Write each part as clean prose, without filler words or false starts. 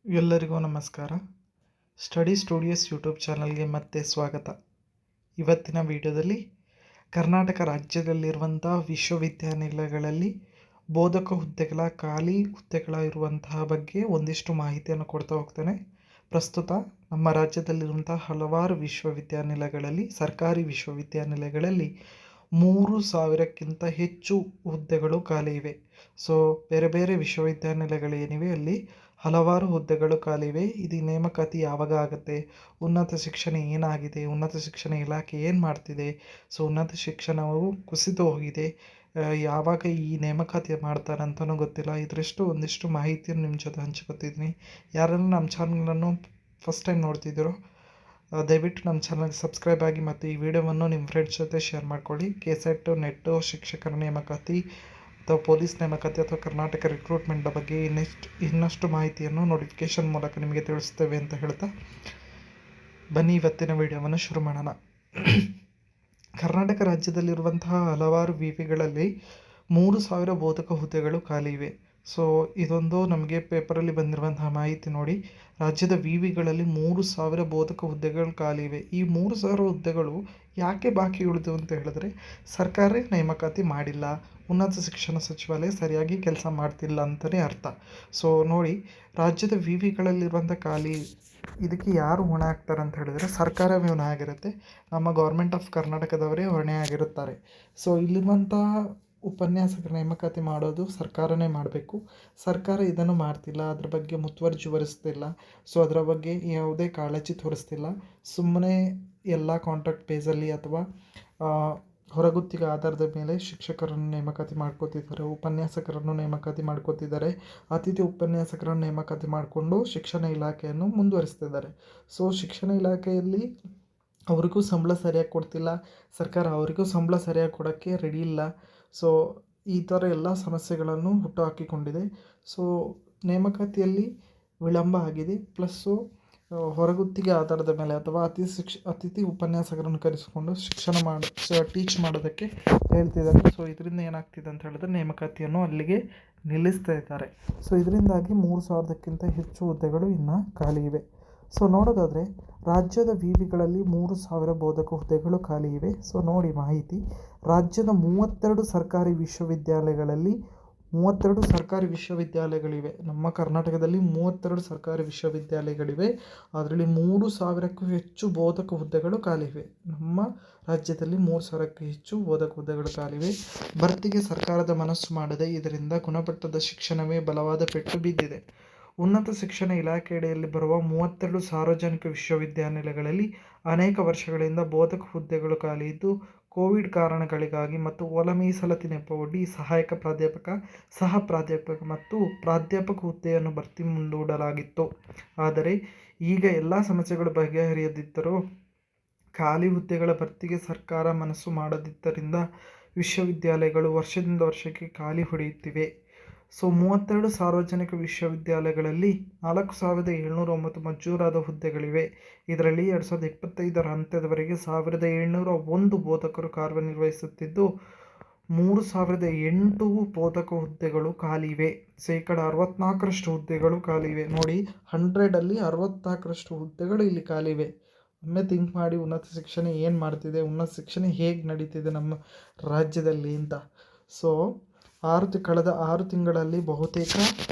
ಎಲ್ಲರಿಗೂ ನಮಸ್ಕಾರ. Study studios YouTube ಚಾನಲ್ಗೆ ಮತ್ತೆ ಸ್ವಾಗತ. ಇವತ್ತಿನ ವಿಡಿಯೋದಲ್ಲಿ ಕರ್ನಾಟಕ ರಾಜ್ಯದಲ್ಲಿರುವಂಥ ವಿಶ್ವವಿದ್ಯಾನಿಲಯಗಳಲ್ಲಿ ಬೋಧಕ ಹುದ್ದೆಗಳ ಖಾಲಿ ಹುದ್ದೆಗಳ ಇರುವಂತಹ ಬಗ್ಗೆ ಒಂದಿಷ್ಟು ಮಾಹಿತಿಯನ್ನು ಕೊಡ್ತಾ ಹೋಗ್ತೇನೆ. ಪ್ರಸ್ತುತ ನಮ್ಮ ರಾಜ್ಯದಲ್ಲಿರುವಂಥ ಹಲವಾರು ವಿಶ್ವವಿದ್ಯಾನಿಲಯಗಳಲ್ಲಿ, ಸರ್ಕಾರಿ ವಿಶ್ವವಿದ್ಯಾನಿಲಯಗಳಲ್ಲಿ 3,000ಕ್ಕಿಂತ ಹೆಚ್ಚು ಹುದ್ದೆಗಳು ಖಾಲಿ ಇವೆ. ಸೊ ಬೇರೆ ಬೇರೆ ವಿಶ್ವವಿದ್ಯಾನಿಲಯಗಳೇನಿವೆ ಅಲ್ಲಿ ಹಲವಾರು ಹುದ್ದೆಗಳು ಖಾಲಿ ಇವೆ. ಇದು ನೇಮಕಾತಿ ಯಾವಾಗ ಆಗುತ್ತೆ, ಉನ್ನತ ಶಿಕ್ಷಣ ಏನಾಗಿದೆ, ಉನ್ನತ ಶಿಕ್ಷಣ ಇಲಾಖೆ ಏನು ಮಾಡ್ತಿದೆ, ಸೊ ಉನ್ನತ ಶಿಕ್ಷಣವು ಕುಸಿದು ಹೋಗಿದೆ, ಯಾವಾಗ ಈ ನೇಮಕಾತಿ ಮಾಡ್ತಾರೆ ಅಂತಲೂ ಗೊತ್ತಿಲ್ಲ. ಇದರಷ್ಟು ಒಂದಿಷ್ಟು ಮಾಹಿತಿಯನ್ನು ನಿಮ್ಮ ಜೊತೆ ಹಂಚ್ಕೊತಿದ್ದೀನಿ. ಯಾರೆಲ್ಲ ನಮ್ಮ ಚಾನಲನ್ನು ಫಸ್ಟ್ ಟೈಮ್ ನೋಡ್ತಿದ್ದೀರೋ ದಯವಿಟ್ಟು ನಮ್ಮ ಚಾನಲ್ಗೆ ಸಬ್ಸ್ಕ್ರೈಬ್ ಆಗಿ ಮತ್ತು ಈ ವಿಡಿಯೋವನ್ನು ನಿಮ್ಮ ಫ್ರೆಂಡ್ಸ್ ಜೊತೆ ಶೇರ್ ಮಾಡ್ಕೊಳ್ಳಿ. ಕೆಸೆಟ್, ನೆಟ್ಟು, ಶಿಕ್ಷಕರ ನೇಮಕಾತಿ ಅಥವಾ ಪೊಲೀಸ್ ನೇಮಕಾತಿ ಅಥವಾ ಕರ್ನಾಟಕ ರಿಕ್ರೂಟ್ಮೆಂಟ್ ಬಗ್ಗೆ ಇನ್ನಷ್ಟು ಮಾಹಿತಿಯನ್ನು ನೋಟಿಫಿಕೇಶನ್ ಮೂಲಕ ನಿಮಗೆ ತಿಳಿಸ್ತೇವೆ ಅಂತ ಹೇಳ್ತಾ ಬನ್ನಿ ಇವತ್ತಿನ ವಿಡಿಯೋವನ್ನು ಶುರು ಮಾಡೋಣ. ಕರ್ನಾಟಕ ರಾಜ್ಯದಲ್ಲಿರುವಂತಹ ಹಲವಾರು ವಿವಿಗಳಲ್ಲಿ 3,000 ಬೋಧಕ ಹುದ್ದೆಗಳು ಖಾಲಿ ಇವೆ. ಸೊ ಇದೊಂದು ನಮಗೆ ಪೇಪರಲ್ಲಿ ಬಂದಿರುವಂತಹ ಮಾಹಿತಿ ನೋಡಿ. ರಾಜ್ಯದ ವಿವಿಗಳಲ್ಲಿ 3,000 ಬೋಧಕ ಹುದ್ದೆಗಳು ಖಾಲಿ ಇವೆ. ಈ 3,000 ಹುದ್ದೆಗಳು ಯಾಕೆ ಬಾಕಿ ಉಳಿದು ಅಂತ ಹೇಳಿದ್ರೆ, ಸರ್ಕಾರ ನೇಮಕಾತಿ ಮಾಡಿಲ್ಲ, ಉನ್ನತ ಶಿಕ್ಷಣ ಸಚಿವಾಲಯ ಸರಿಯಾಗಿ ಕೆಲಸ ಮಾಡ್ತಿಲ್ಲ ಅಂತಲೇ ಅರ್ಥ. ಸೊ ನೋಡಿ, ರಾಜ್ಯದ ವಿವಿಗಳಲ್ಲಿರುವಂಥ ಖಾಲಿ ಇದಕ್ಕೆ ಯಾರು ಹೊಣೆ ಆಗ್ತಾರೆ ಅಂತ ಹೇಳಿದರೆ ಸರ್ಕಾರವೇ ಹೊಣೆ ಆಗಿರುತ್ತೆ. ನಮ್ಮ ಗೌರ್ಮೆಂಟ್ ಆಫ್ ಕರ್ನಾಟಕದವರೇ ಹೊಣೆ ಆಗಿರುತ್ತಾರೆ. ಸೊ ಇಲ್ಲಿರುವಂತಹ ಉಪನ್ಯಾಸಕರ ನೇಮಕಾತಿ ಮಾಡೋದು ಸರ್ಕಾರನೇ ಮಾಡಬೇಕು. ಸರ್ಕಾರ ಇದನ್ನು ಮಾಡ್ತಿಲ್ಲ, ಅದ್ರ ಬಗ್ಗೆ ಮುತುವರ್ಜಿ ವಹಿಸ್ತಿಲ್ಲ. ಸೊ ಅದರ ಬಗ್ಗೆ ಯಾವುದೇ ಕಾಳಜಿ ತೋರಿಸ್ತಿಲ್ಲ. ಸುಮ್ಮನೆ ಎಲ್ಲ ಕಾಂಟ್ರಾಕ್ಟ್ ಬೇಸಲ್ಲಿ ಅಥವಾ ಹೊರಗುತ್ತಿಗೆ ಆಧಾರದ ಮೇಲೆ ಶಿಕ್ಷಕರನ್ನು ನೇಮಕಾತಿ ಮಾಡ್ಕೋತಿದ್ದಾರೆ, ಉಪನ್ಯಾಸಕರನ್ನು ನೇಮಕಾತಿ ಮಾಡ್ಕೋತಿದ್ದಾರೆ, ಅತಿಥಿ ಉಪನ್ಯಾಸಕರನ್ನು ನೇಮಕಾತಿ ಮಾಡಿಕೊಂಡು ಶಿಕ್ಷಣ ಇಲಾಖೆಯನ್ನು ಮುಂದುವರಿಸ್ತಿದ್ದಾರೆ. ಸೊ ಶಿಕ್ಷಣ ಇಲಾಖೆಯಲ್ಲಿ ಅವರಿಗೂ ಸಂಬಳ ಸರಿಯಾಗಿ ಕೊಡ್ತಿಲ್ಲ, ಸರ್ಕಾರ ಅವರಿಗೂ ಸಂಬಳ ಸರಿಯಾಗಿ ಕೊಡೋಕ್ಕೆ ರೆಡಿ ಇಲ್ಲ. ಸೊ ಈ ಥರ ಎಲ್ಲ ಸಮಸ್ಯೆಗಳನ್ನು ಹುಟ್ಟುಹಾಕಿಕೊಂಡಿದೆ. ಸೊ ನೇಮಕಾತಿಯಲ್ಲಿ ವಿಳಂಬ ಆಗಿದೆ. ಪ್ಲಸ್ಸು ಹೊರಗುತ್ತಿಗೆ ಆಧಾರದ ಮೇಲೆ ಅಥವಾ ಅತಿಥಿ ಉಪನ್ಯಾಸಕರನ್ನು ಕರೆಸಿಕೊಂಡು ಟೀಚ್ ಮಾಡೋದಕ್ಕೆ ಹೇಳ್ತಿದ್ದಾರೆ. ಸೊ ಇದರಿಂದ ಏನಾಗ್ತಿದೆ ಅಂತ ಹೇಳಿದ್ರೆ ನೇಮಕಾತಿಯನ್ನು ಅಲ್ಲಿಗೆ ನಿಲ್ಲಿಸ್ತಾ ಇದ್ದಾರೆ. ಸೊ ಇದರಿಂದಾಗಿ 3,000ಕ್ಕಿಂತ ಹೆಚ್ಚು ಹುದ್ದೆಗಳು ಇನ್ನು ಖಾಲಿ ಇವೆ. ಸೊ ನೋಡೋದಾದರೆ ರಾಜ್ಯದ ವಿವಿಗಳಲ್ಲಿ 3,000 ಬೋಧಕ ಹುದ್ದೆಗಳು ಖಾಲಿ ಇವೆ. ಸೊ ನೋಡಿ ಮಾಹಿತಿ, ರಾಜ್ಯದ 32 ಸರ್ಕಾರಿ ವಿಶ್ವವಿದ್ಯಾಲಯಗಳಲ್ಲಿ 32 ಸರ್ಕಾರಿ ವಿಶ್ವವಿದ್ಯಾಲಯಗಳಿವೆ. ನಮ್ಮ ಕರ್ನಾಟಕದಲ್ಲಿ 32 ಸರ್ಕಾರಿ ವಿಶ್ವವಿದ್ಯಾಲಯಗಳಿವೆ. ಅದರಲ್ಲಿ 3,000ಕ್ಕೂ ಹೆಚ್ಚು ಬೋಧಕ ಹುದ್ದೆಗಳು ಖಾಲಿವೆ. ನಮ್ಮ ರಾಜ್ಯದಲ್ಲಿ 3,000ಕ್ಕೂ ಹೆಚ್ಚು ಬೋಧಕ ಹುದ್ದೆಗಳು ಖಾಲಿವೆ. ಭರ್ತಿಗೆ ಸರ್ಕಾರದ ಮನಸ್ಸು ಮಾಡದೆ ಇದರಿಂದ ಗುಣಮಟ್ಟದ ಶಿಕ್ಷಣವೇ ಬಲವಾದ ಪೆಟ್ಟು ಬಿದ್ದಿದೆ. ಉನ್ನತ ಶಿಕ್ಷಣ ಇಲಾಖೆಯಡಿಯಲ್ಲಿ ಬರುವ 32 ಸಾರ್ವಜನಿಕ ವಿಶ್ವವಿದ್ಯಾನಿಲಯಗಳಲ್ಲಿ ಅನೇಕ ವರ್ಷಗಳಿಂದ ಬೋಧಕ ಹುದ್ದೆಗಳು ಖಾಲಿ ಇದ್ದು, ಕೋವಿಡ್ ಕಾರಣಗಳಿಗಾಗಿ ಮತ್ತು ಒಳ ಮೀಸಲಾತಿ ನೆಪವೊಡ್ಡಿ ಸಹಾಯಕ ಪ್ರಾಧ್ಯಾಪಕ, ಸಹ ಪ್ರಾಧ್ಯಾಪಕ ಮತ್ತು ಪ್ರಾಧ್ಯಾಪಕ ಹುದ್ದೆಯನ್ನು ಭರ್ತಿ ಮುಂದೂಡಲಾಗಿತ್ತು. ಆದರೆ ಈಗ ಎಲ್ಲ ಸಮಸ್ಯೆಗಳು ಬಗೆಹರಿಯದಿದ್ದರೂ ಖಾಲಿ ಹುದ್ದೆಗಳ ಭರ್ತಿಗೆ ಸರ್ಕಾರ ಮನಸ್ಸು ಮಾಡದಿದ್ದರಿಂದ ವಿಶ್ವವಿದ್ಯಾಲಯಗಳು ವರ್ಷದಿಂದ ವರ್ಷಕ್ಕೆ ಖಾಲಿ ಹೊಡೆಯುತ್ತಿವೆ. ಸೊ 32 ಸಾರ್ವಜನಿಕ ವಿಶ್ವವಿದ್ಯಾಲಯಗಳಲ್ಲಿ 4,709 ಮಂಜೂರಾದ ಹುದ್ದೆಗಳಿವೆ. ಇದರಲ್ಲಿ 2025ರ ಅಂತ್ಯದವರೆಗೆ 1,701 ಬೋಧಕರು ಕಾರ್ಯನಿರ್ವಹಿಸುತ್ತಿದ್ದು 3,008 ಬೋಧಕ ಹುದ್ದೆಗಳು ಖಾಲಿ ಇವೆ. 64% ಹುದ್ದೆಗಳು ಖಾಲಿ ಇವೆ. ನೋಡಿ, 100ರಲ್ಲಿ 64% ಹುದ್ದೆಗಳು ಇಲ್ಲಿ ಖಾಲಿ ಇವೆ. ಒಮ್ಮೆ ಥಿಂಕ್ ಮಾಡಿ, ಉನ್ನತ ಶಿಕ್ಷಣ ಏನು ಮಾಡ್ತಿದೆ, ಉನ್ನತ ಶಿಕ್ಷಣ ಹೇಗೆ ನಡೀತಿದೆ ನಮ್ಮ ರಾಜ್ಯದಲ್ಲಿ ಅಂತ. ಸೊ ಕಳೆದ 6 ತಿಂಗಳಲ್ಲಿ ಬಹುತೇಕ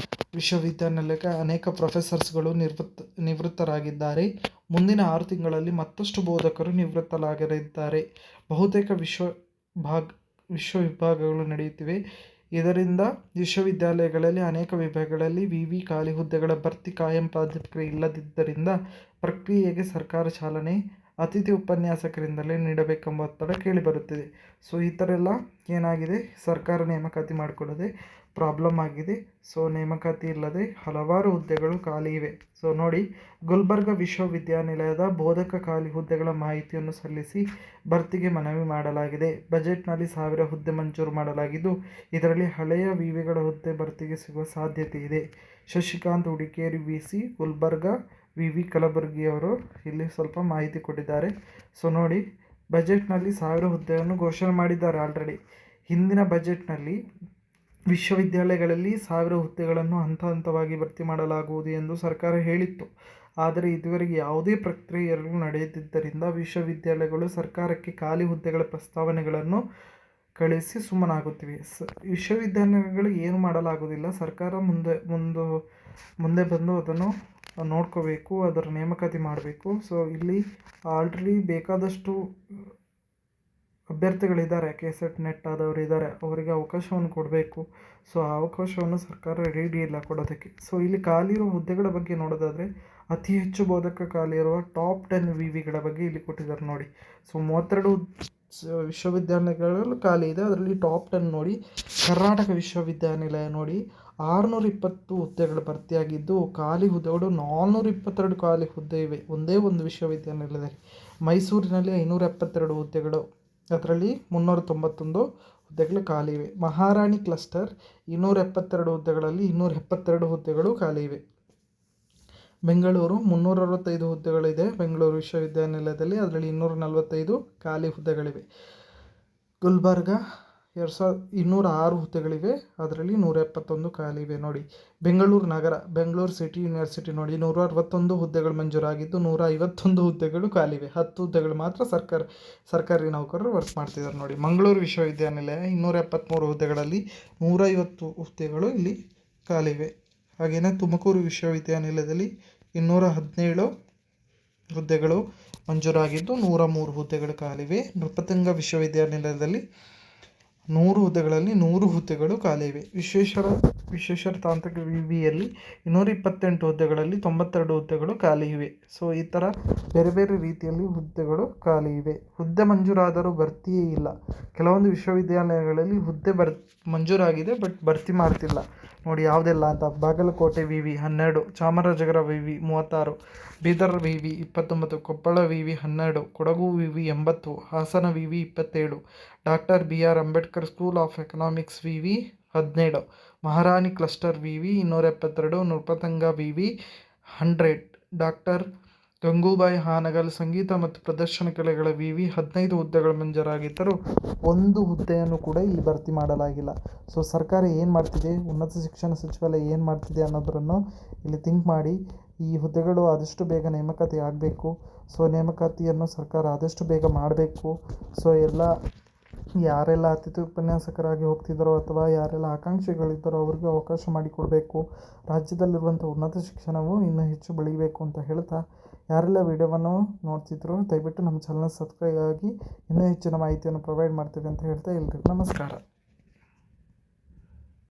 ವಿಶ್ವವಿದ್ಯಾನಿಲಯಕ್ಕೆ ಅನೇಕ ಪ್ರೊಫೆಸರ್ಸ್ಗಳು ನಿವೃತ್ತರಾಗಿದ್ದಾರೆ. ಮುಂದಿನ 6 ತಿಂಗಳಲ್ಲಿ ಮತ್ತಷ್ಟು ಬೋಧಕರು ನಿವೃತ್ತರಾಗಲಿದ್ದಾರೆ. ಬಹುತೇಕ ವಿಶ್ವವಿಭಾಗಗಳು ನಡೆಯುತ್ತಿವೆ. ಇದರಿಂದ ವಿಶ್ವವಿದ್ಯಾಲಯಗಳಲ್ಲಿ ಅನೇಕ ವಿಭಾಗಗಳಲ್ಲಿ ವಿವಿ ಖಾಲಿ ಹುದ್ದೆಗಳ ಭರ್ತಿ ಕಾಯಂ ಪ್ರಾಧ್ಯಾಪಕರು ಇಲ್ಲದಿದ್ದರಿಂದ ಪ್ರಕ್ರಿಯೆಗೆ ಸರ್ಕಾರ ಚಾಲನೆ ಅತಿಥಿ ಉಪನ್ಯಾಸಕರಿಂದಲೇ ನೀಡಬೇಕೆಂಬ ಒತ್ತಡ ಕೇಳಿಬರುತ್ತಿದೆ. ಸೊ ಈ ಥರ ಎಲ್ಲ ಏನಾಗಿದೆ, ಸರ್ಕಾರ ನೇಮಕಾತಿ ಮಾಡಿಕೊಳ್ಳದೆ ಪ್ರಾಬ್ಲಮ್ ಆಗಿದೆ. ಸೊ ನೇಮಕಾತಿ ಇಲ್ಲದೆ ಹಲವಾರು ಹುದ್ದೆಗಳು ಖಾಲಿ ಇವೆ. ಸೊ ನೋಡಿ, ಗುಲ್ಬರ್ಗ ವಿಶ್ವವಿದ್ಯಾನಿಲಯದ ಬೋಧಕ ಖಾಲಿ ಹುದ್ದೆಗಳ ಮಾಹಿತಿಯನ್ನು ಸಲ್ಲಿಸಿ ಭರ್ತಿಗೆ ಮನವಿ ಮಾಡಲಾಗಿದೆ. ಬಜೆಟ್ನಲ್ಲಿ 1,000 ಹುದ್ದೆ ಮಂಜೂರು ಮಾಡಲಾಗಿದ್ದು, ಇದರಲ್ಲಿ ಹಳೆಯ ವಿವಿಗಳ ಹುದ್ದೆ ಭರ್ತಿಗೆ ಸಿಗುವ ಸಾಧ್ಯತೆ ಇದೆ. ಶಶಿಕಾಂತ್ ಹುಡಿಕೇರಿ ವಿಸಿ, ಗುಲ್ಬರ್ಗ ವಿವಿ ಕಲಬುರಗಿಯವರು ಇಲ್ಲಿ ಸ್ವಲ್ಪ ಮಾಹಿತಿ ಕೊಟ್ಟಿದ್ದಾರೆ. ಸೊ ನೋಡಿ, ಬಜೆಟ್ನಲ್ಲಿ 1,000 ಹುದ್ದೆಯನ್ನು ಘೋಷಣೆ ಮಾಡಿದ್ದಾರೆ ಆಲ್ರೆಡಿ. ಹಿಂದಿನ ಬಜೆಟ್ನಲ್ಲಿ ವಿಶ್ವವಿದ್ಯಾಲಯಗಳಲ್ಲಿ 1000 ಹುದ್ದೆಗಳನ್ನು ಹಂತ ಹಂತವಾಗಿ ಭರ್ತಿ ಮಾಡಲಾಗುವುದು ಎಂದು ಸರ್ಕಾರ ಹೇಳಿತ್ತು. ಆದರೆ ಇದುವರೆಗೆ ಯಾವುದೇ ಪ್ರಕ್ರಿಯೆಗಳು ನಡೆಯದಿದ್ದರಿಂದ ವಿಶ್ವವಿದ್ಯಾಲಯಗಳು ಸರ್ಕಾರಕ್ಕೆ ಖಾಲಿ ಹುದ್ದೆಗಳ ಪ್ರಸ್ತಾವನೆಗಳನ್ನು ಕಳಿಸಿ ಸುಮ್ಮನಾಗುತ್ತಿವೆ. ವಿಶ್ವವಿದ್ಯಾಲಯಗಳು ಏನು ಮಾಡಲಾಗುವುದಿಲ್ಲ. ಸರ್ಕಾರ ಮುಂದೆ ಬಂದು ಅದನ್ನು ನೋಡ್ಕೋಬೇಕು, ಅದರ ನೇಮಕಾತಿ ಮಾಡಬೇಕು. ಸೊ ಇಲ್ಲಿ ಆಲ್ರೆಡಿ ಬೇಕಾದಷ್ಟು ಅಭ್ಯರ್ಥಿಗಳಿದ್ದಾರೆ, ಕೆಸೆಟ್ ನೆಟ್ ಆದವರು ಇದ್ದಾರೆ, ಅವರಿಗೆ ಅವಕಾಶವನ್ನು ಕೊಡಬೇಕು. ಸೊ ಆ ಅವಕಾಶವನ್ನು ಸರ್ಕಾರ ರೆಡಿ ಇಲ್ಲ ಕೊಡೋದಕ್ಕೆ. ಸೊ ಇಲ್ಲಿ ಖಾಲಿ ಇರುವ ಹುದ್ದೆಗಳ ಬಗ್ಗೆ ನೋಡೋದಾದರೆ ಅತಿ ಹೆಚ್ಚು ಬೋಧಕ ಖಾಲಿ ಇರುವ ಟಾಪ್ 10 ವಿವಿಗಳ ಬಗ್ಗೆ ಇಲ್ಲಿ ಕೊಟ್ಟಿದ್ದಾರೆ ನೋಡಿ. ಸೊ 32 ವಿಶ್ವವಿದ್ಯಾನಿಲಯಗಳು ಖಾಲಿ ಇದೆ. ಅದರಲ್ಲಿ ಟಾಪ್ 10 ನೋಡಿ. ಕರ್ನಾಟಕ ವಿಶ್ವವಿದ್ಯಾನಿಲಯ ನೋಡಿ 620 ಹುದ್ದೆಗಳು ಭರ್ತಿಯಾಗಿದ್ದು ಖಾಲಿ ಹುದ್ದೆಗಳು 422 ಖಾಲಿ ಹುದ್ದೆ ಇವೆ ಒಂದೇ ಒಂದು ವಿಶ್ವವಿದ್ಯಾನಿಲಯದಲ್ಲಿ. ಮೈಸೂರಿನಲ್ಲಿ 572 ಹುದ್ದೆಗಳು, ಅದರಲ್ಲಿ 391 ಹುದ್ದೆಗಳು ಖಾಲಿ ಇವೆ. ಮಹಾರಾಣಿ ಕ್ಲಸ್ಟರ್ 272 ಹುದ್ದೆಗಳಲ್ಲಿ 272 ಹುದ್ದೆಗಳು ಖಾಲಿ ಇವೆ. ಬೆಂಗಳೂರು 365 ಹುದ್ದೆಗಳಿದೆ ಬೆಂಗಳೂರು ವಿಶ್ವವಿದ್ಯಾನಿಲಯದಲ್ಲಿ, ಅದರಲ್ಲಿ 245 ಖಾಲಿ ಹುದ್ದೆಗಳಿವೆ. ಗುಲ್ಬರ್ಗ 206 ಹುದ್ದೆಗಳಿವೆ, ಅದರಲ್ಲಿ 171 ಖಾಲಿ ಇವೆ ನೋಡಿ. ಬೆಂಗಳೂರು ನಗರ, ಬೆಂಗಳೂರು ಸಿಟಿ ಯೂನಿವರ್ಸಿಟಿ ನೋಡಿ 161 ಹುದ್ದೆಗಳು ಮಂಜೂರಾಗಿದ್ದು 151 ಹುದ್ದೆಗಳು ಖಾಲಿ ಇವೆ. 10 ಹುದ್ದೆಗಳು ಮಾತ್ರ ಸರ್ಕಾರಿ ನೌಕರರು ವರ್ಕ್ ಮಾಡ್ತಿದ್ದಾರೆ ನೋಡಿ. ಮಂಗಳೂರು ವಿಶ್ವವಿದ್ಯಾನಿಲಯ 273 ಹುದ್ದೆಗಳಲ್ಲಿ 150 ಹುದ್ದೆಗಳು ಇಲ್ಲಿ ಖಾಲಿ ಇವೆ. ಹಾಗೆಯೇ ತುಮಕೂರು ವಿಶ್ವವಿದ್ಯಾನಿಲಯದಲ್ಲಿ 217 ಹುದ್ದೆಗಳು ಮಂಜೂರಾಗಿದ್ದು 103 ಹುದ್ದೆಗಳು ಖಾಲಿವೆ. ನೃಪತುಂಗ ವಿಶ್ವವಿದ್ಯಾನಿಲಯದಲ್ಲಿ 100 ಹುದ್ದೆಗಳಲ್ಲಿ 100 ಹುದ್ದೆಗಳು ಖಾಲಿ ಇವೆ. ವಿಶ್ವೇಶ್ವರ ತಾಂತ್ರಿಕ ವಿವಿಯಲ್ಲಿ 228 ಹುದ್ದೆಗಳಲ್ಲಿ 92 ಹುದ್ದೆಗಳು ಖಾಲಿ ಇವೆ. ಸೊ ಈ ಥರ ಬೇರೆ ಬೇರೆ ರೀತಿಯಲ್ಲಿ ಹುದ್ದೆಗಳು ಖಾಲಿ ಇವೆ. ಹುದ್ದೆ ಮಂಜೂರಾದರೂ ಭರ್ತಿಯೇ ಇಲ್ಲ. ಕೆಲವೊಂದು ವಿಶ್ವವಿದ್ಯಾಲಯಗಳಲ್ಲಿ ಹುದ್ದೆ ಮಂಜೂರಾಗಿದೆ, ಬಟ್ ಭರ್ತಿ ಮಾಡ್ತಿಲ್ಲ ನೋಡಿ. ಯಾವುದೆಲ್ಲ ಅಂತ: ಬಾಗಲಕೋಟೆ ವಿವಿ 12, ಚಾಮರಾಜನಗರ ವಿವಿ 36, ಬೀದರ್ ವಿವಿ 29, ಕೊಪ್ಪಳ ವಿವಿ 12, ಕೊಡಗು ವಿವಿ 80, ಹಾಸನ ವಿವಿ 27, doctor BR Ambedkar school of economics ವಿವಿ 17, ಮಹಾರಾಣಿ ಕ್ಲಸ್ಟರ್ ವಿವಿ 272, ನೃಪತುಂಗ ವಿವಿ 100, ಡಾಕ್ಟರ್ ಗಂಗೂಬಾಯಿ ಹಾನಗಲ್ ಸಂಗೀತ ಮತ್ತು ಪ್ರದರ್ಶನ ಕಲೆಗಳ ವಿವಿ 15 ಹುದ್ದೆಗಳು ಮಂಜೂರಾಗಿದ್ದರೂ ಒಂದು ಹುದ್ದೆಯನ್ನು ಕೂಡ ಇಲ್ಲಿ ಭರ್ತಿ ಮಾಡಲಾಗಿಲ್ಲ. ಸೊ ಸರ್ಕಾರ ಏನು ಮಾಡ್ತಿದೆ, ಉನ್ನತ ಶಿಕ್ಷಣ ಸಚಿವಾಲಯ ಏನು ಮಾಡ್ತಿದೆ ಅನ್ನೋದನ್ನು ಇಲ್ಲಿ ಥಿಂಕ್ ಮಾಡಿ. ಈ ಹುದ್ದೆಗಳು ಆದಷ್ಟು ಬೇಗ ನೇಮಕಾತಿ ಆಗಬೇಕು. ಸೊ ನೇಮಕಾತಿಯನ್ನು ಸರ್ಕಾರ ಆದಷ್ಟು ಬೇಗ ಮಾಡಬೇಕು. ಸೊ ಯಾರೆಲ್ಲ ಅತಿಥಿ ಉಪನ್ಯಾಸಕರಾಗಿ ಹೋಗ್ತಿದ್ದಾರೋ ಅಥವಾ ಯಾರೆಲ್ಲ ಆಕಾಂಕ್ಷಿಗಳಿದ್ದಾರೋ ಅವ್ರಿಗೆ ಅವಕಾಶ ಮಾಡಿಕೊಡಬೇಕು. ರಾಜ್ಯದಲ್ಲಿರುವಂಥ ಉನ್ನತ ಶಿಕ್ಷಣವು ಇನ್ನೂ ಹೆಚ್ಚು ಬೆಳೀಬೇಕು ಅಂತ ಹೇಳ್ತಾ, ಯಾರೆಲ್ಲ ವಿಡಿಯೋವನ್ನು ನೋಡ್ತಿದ್ರು ದಯವಿಟ್ಟು ನಮ್ಮ ಚಾನಲ್ ಸಬ್ಸ್ಕ್ರೈಬ್ ಆಗಿ ಇನ್ನೂ ಹೆಚ್ಚಿನ ಮಾಹಿತಿಯನ್ನು ಪ್ರೊವೈಡ್ ಮಾಡ್ತೀವಿ ಅಂತ ಹೇಳ್ತಾ ಎಲ್ರಿಗೂ ನಮಸ್ಕಾರ.